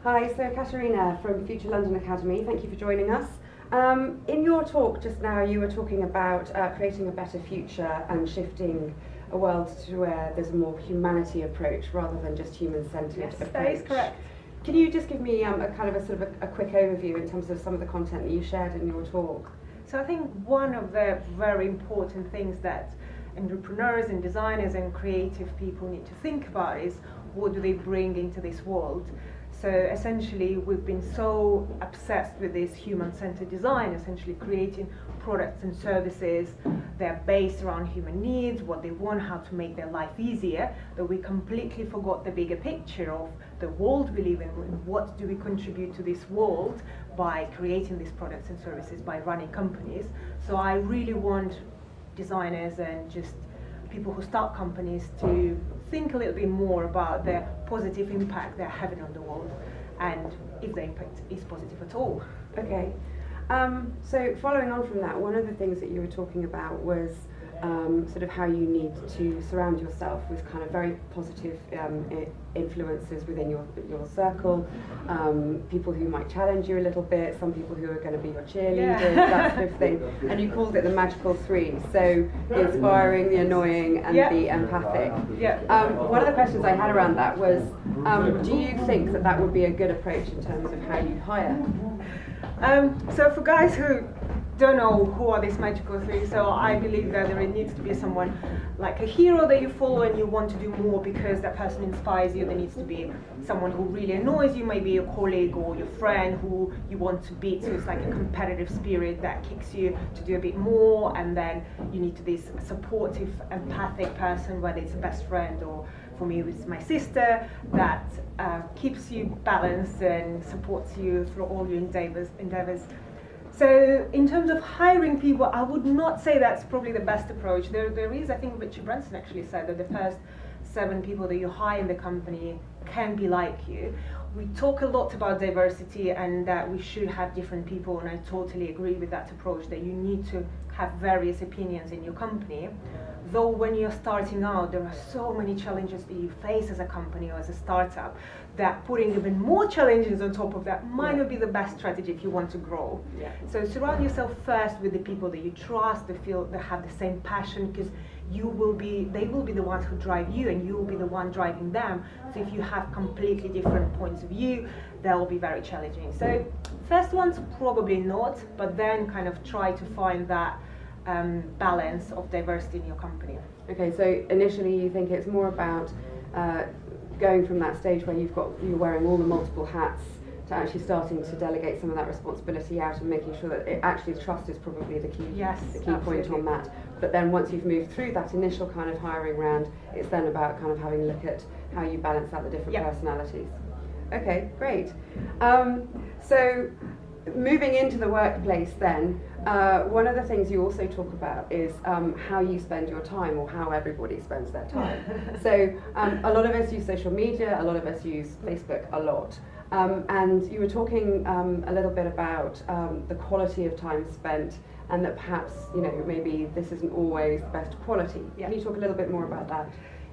Hi, so Ekaterina from Future London Academy, thank you for joining us. In your talk just now you were talking about creating a better future and shifting a world to where there's a more humanity approach rather than just human-centered approach. That is correct. Can you just give me a quick overview in terms of some of the content that you shared in your talk? So I think one of the very important things that entrepreneurs and designers and creative people need to think about is what do they bring into this world. So essentially we've been so obsessed with this human-centered design, essentially creating products and services that are based around human needs, what they want, how to make their life easier, that we completely forgot the bigger picture of the world we live in, what do we contribute to this world by creating these products and services, by running companies. So I really want designers and just people who start companies to think a little bit more about the positive impact they're having on the world and if the impact is positive at all. Okay. So following on from that, one of the things that you were talking about was sort of how you need to surround yourself with kind of very positive influences within your circle, people who might challenge you a little bit, some people who are going to be your cheerleaders, that sort of thing. And you called it the magical three, so the inspiring, the annoying, and the empathic. One of the questions I had around that was, do you think that that would be a good approach in terms of how you hire? So for guys who don't know who are these magical three, so I believe that there needs to be someone like a hero that you follow and you want to do more because that person inspires you. There needs to be someone who really annoys you, maybe your colleague or your friend who you want to beat, so it's like a competitive spirit that kicks you to do a bit more. And then you need to be this supportive, empathic person, whether it's a best friend or for me it's my sister, that keeps you balanced and supports you through all your endeavors. So in terms of hiring people, I would not say that's probably the best approach. There is, I think Richard Branson actually said that the first 7 people that you hire in the company can be like you. We talk a lot about diversity and that we should have different people, and I totally agree with that approach, that you need to have various opinions in your company. Though when you're starting out, there are so many challenges that you face as a company or as a startup that putting even more challenges on top of that might not be the best strategy if you want to grow. So surround yourself first with the people that you trust, that feel that have the same passion, because they will be the ones who drive you and you will be the one driving them. So if you have completely different points of view, that will be very challenging. So first ones probably not, but then kind of try to find that balance of diversity in your company. Okay, so initially you think it's more about going from that stage where you're wearing all the multiple hats to actually starting to delegate some of that responsibility out and making sure that actually trust is probably the key point on that. But then once you've moved through that initial kind of hiring round, it's then about kind of having a look at how you balance out the different personalities. Okay, great. So moving into the workplace then, one of the things you also talk about is how you spend your time, or how everybody spends their time. So a lot of us use social media, a lot of us use Facebook a lot. And you were talking a little bit about the quality of time spent, and that perhaps, maybe this isn't always the best quality. Can you talk a little bit more about that?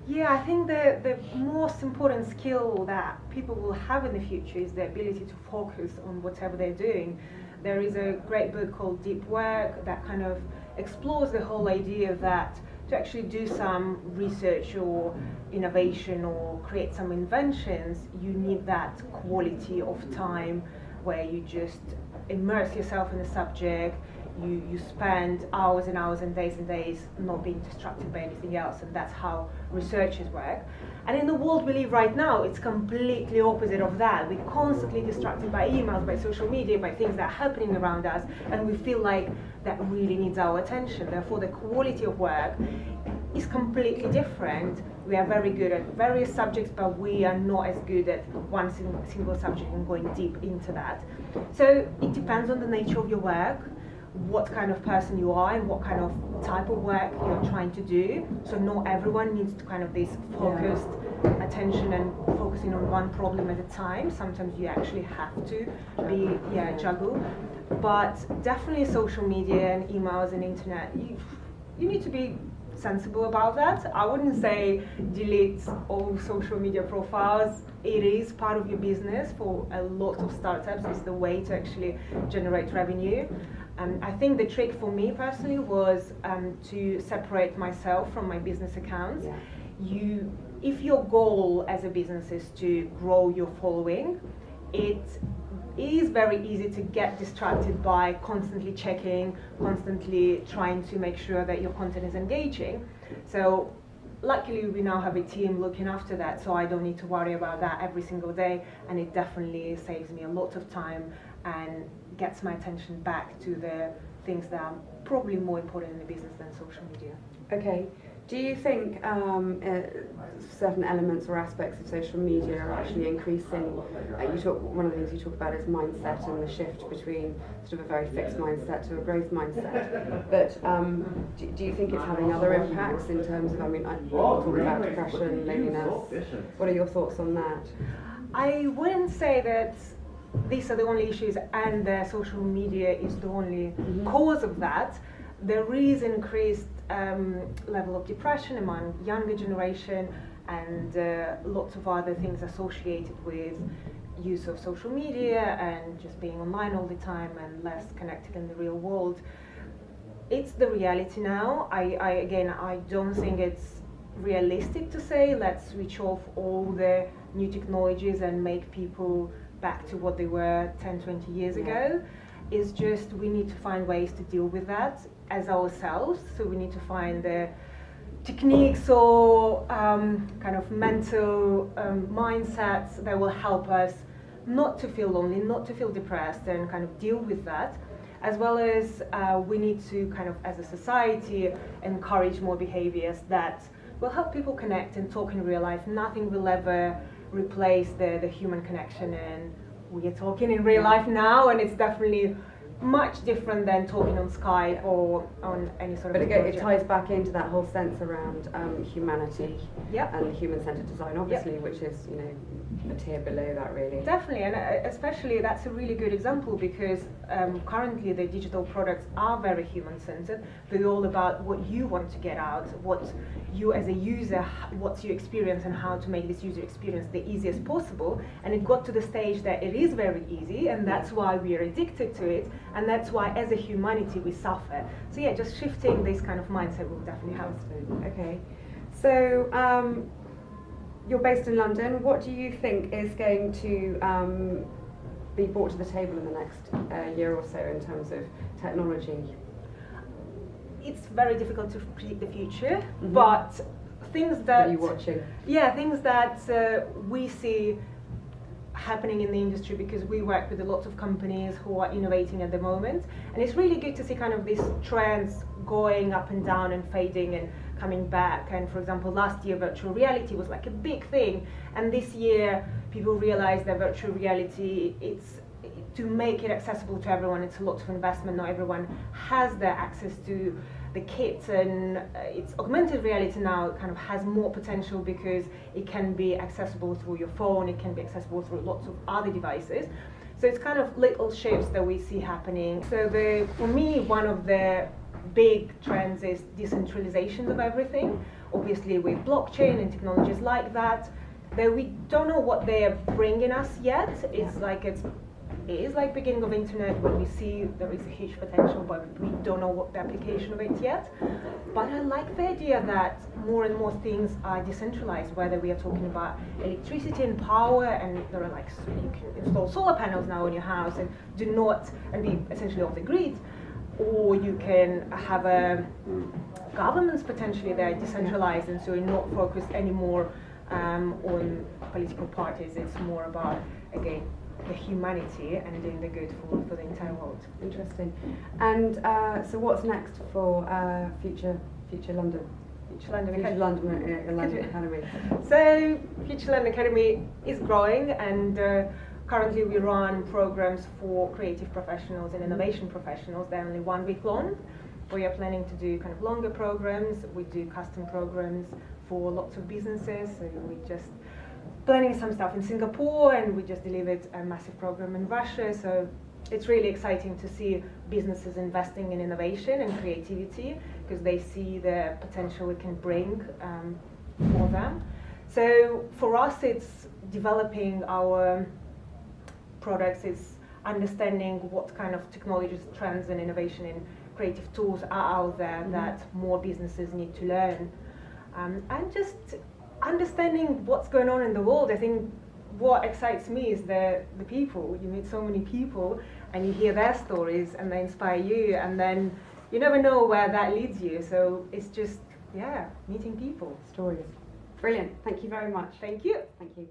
Yeah, I think the most important skill that people will have in the future is the ability to focus on whatever they're doing. There is a great book called Deep Work that kind of explores the whole idea that to actually do some research or innovation or create some inventions, you need that quality of time where you just immerse yourself in the subject. You spend hours and hours and days not being distracted by anything else, and that's how researchers work. And in the world we live right now, it's completely opposite of that. We're constantly distracted by emails, by social media, by things that are happening around us, and we feel like that really needs our attention. Therefore, the quality of work is completely different. We are very good at various subjects, but we are not as good at one single subject and going deep into that. So it depends on the nature of your work, what kind of person you are and what kind of type of work you're trying to do. So not everyone needs to kind of this focused attention and focusing on one problem at a time. Sometimes you actually have to be juggle. But definitely social media and emails and internet, you need to be sensible about that. I wouldn't say delete all social media profiles. It is part of your business. For a lot of startups, it's the way to actually generate revenue. I think the trick for me personally was to separate myself from my business accounts. Yeah. If your goal as a business is to grow your following, it is very easy to get distracted by constantly checking, constantly trying to make sure that your content is engaging. So luckily we now have a team looking after that, so I don't need to worry about that every single day, and it definitely saves me a lot of time and gets my attention back to the things that are probably more important in the business than social media. Okay. Do you think certain elements or aspects of social media are actually increasing? One of the things you talk about is mindset and the shift between sort of a very fixed mindset to a growth mindset. But do you think it's having other impacts in terms of, I talk about depression, loneliness. What are your thoughts on that? I wouldn't say that these are the only issues and that social media is the only cause of that. There is increased level of depression among younger generation and lots of other things associated with use of social media and just being online all the time and less connected in the real world. It's the reality now. I don't think it's realistic to say let's switch off all the new technologies and make people back to what they were 10, 20 years ago. It's just we need to find ways to deal with that as ourselves. So we need to find the techniques or kind of mental mindsets that will help us not to feel lonely, not to feel depressed, and kind of deal with that. As well as we need to kind of, as a society, encourage more behaviors that will help people connect and talk in real life. Nothing will ever replace the human connection, and we are talking in real life now, and it's definitely much different than talking on Skype or on any sort of. But again, it ties back into that whole sense around humanity and human-centered design, obviously, which is a tier below that, really. Definitely, and especially that's a really good example because currently the digital products are very human-centered. They're all about what you want to get out, what you as a user, what's your experience, and how to make this user experience the easiest possible. And it got to the stage that it is very easy, and that's why we are addicted to it, and that's why as a humanity we suffer. So yeah, just shifting this kind of mindset will definitely help. Okay, so you're based in London. What do you think is going to be brought to the table in the next year or so in terms of technology? It's very difficult to predict the future, but things that... What are you watching? Yeah, things that we see happening in the industry, because we work with a lot of companies who are innovating at the moment, and it's really good to see kind of these trends going up and down and fading and coming back. And for example, last year virtual reality was like a big thing, and this year people realize that virtual reality, it's to make it accessible to everyone, it's a lot of investment. Not everyone has the access to the kits, and it's augmented reality now kind of has more potential because it can be accessible through your phone, it can be accessible through lots of other devices. So it's kind of little shifts that we see happening. So for me, one of the big trends is decentralization of everything. Obviously with blockchain and technologies like that, though we don't know what they're bringing us yet. It is like beginning of internet when we see there is a huge potential, but we don't know what the application of it yet. But I like the idea that more and more things are decentralized, whether we are talking about electricity and power, and there are like, you can install solar panels now in your house and be essentially off the grid, or you can have governments potentially that are decentralized, and so you're not focused anymore on political parties. It's more about, again, the humanity and doing the good for the entire world. Interesting. And so what's next for Future London? Future London Academy. So Future London Academy is growing, and currently we run programs for creative professionals and innovation professionals. They're only 1 week long. We are planning to do kind of longer programs. We do custom programs for lots of businesses. So we just planning some stuff in Singapore, and we just delivered a massive program in Russia. So it's really exciting to see businesses investing in innovation and creativity because they see the potential it can bring for them. So for us, it's developing our products, it's understanding what kind of technologies, trends and innovation in creative tools are out there that more businesses need to learn. And just understanding what's going on in the world. I think what excites me is the people. You meet so many people and you hear their stories and they inspire you, and then you never know where that leads you. So it's just, yeah, meeting people. Stories. Brilliant. Thank you very much. Thank you. Thank you.